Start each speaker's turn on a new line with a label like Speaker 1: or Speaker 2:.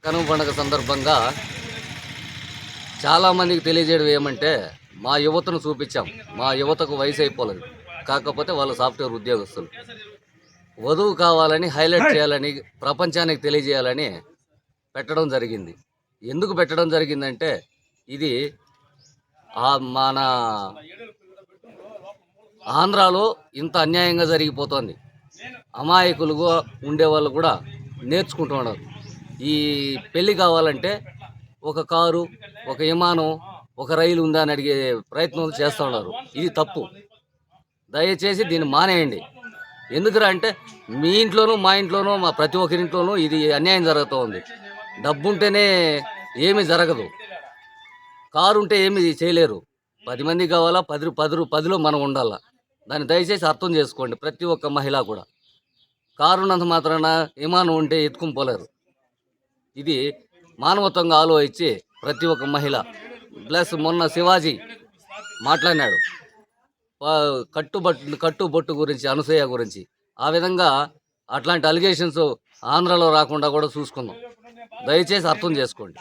Speaker 1: కనుమ పండుగ సందర్భంగా చాలామందికి తెలియజేయడం ఏమంటే, మా యువతను చూపించాం. మా యువతకు వయసు అయిపోలేదు. కాకపోతే వాళ్ళు సాఫ్ట్‌వేర్ ఉద్యోగస్తులు. వధువు కావాలని హైలైట్ చేయాలని, ప్రపంచానికి తెలియజేయాలని పెట్టడం జరిగింది. ఎందుకు పెట్టడం జరిగిందంటే, ఇది మన ఆంధ్రాలో ఇంత అన్యాయంగా జరిగిపోతోంది. అమాయకులుగా ఉండేవాళ్ళు కూడా నేర్చుకుంటున్నారు. ఈ పెళ్లి కావాలంటే ఒక కారు, ఒక విమానం, ఒక రైలు ఉందా అని అడిగే ప్రయత్నం చేస్తూ ఉన్నారు. ఇది తప్పు. దయచేసి దీన్ని మానేయండి. ఎందుకురా అంటే మీ ఇంట్లోనూ, మా ఇంట్లోనూ, మా ప్రతి ఒక్కరింట్లోనూ ఇది అన్యాయం జరుగుతూ ఉంది. డబ్బుంటేనే ఏమీ జరగదు. కారు ఉంటే ఏమి చేయలేరు. 10 మంది కావాలా, 10లో మనం ఉండాలా. దాన్ని దయచేసి అర్థం చేసుకోండి ప్రతి ఒక్క మహిళ కూడా. కారు ఉన్నంత మాత్రాన విమానం ఉంటే ఎత్తుకుని పోలేరు. ఇది మానవత్వంగా ఆలోచించి ప్రతి ఒక్క మహిళ ప్లస్ మొన్న శివాజీ మాట్లాడినాడు కట్టుబొట్టు గురించి, అనసూయ గురించి. ఆ విధంగా అట్లాంటి అలిగేషన్స్ ఆంధ్రాలో రాకుండా కూడా చూసుకుందాం. దయచేసి అర్థం చేసుకోండి.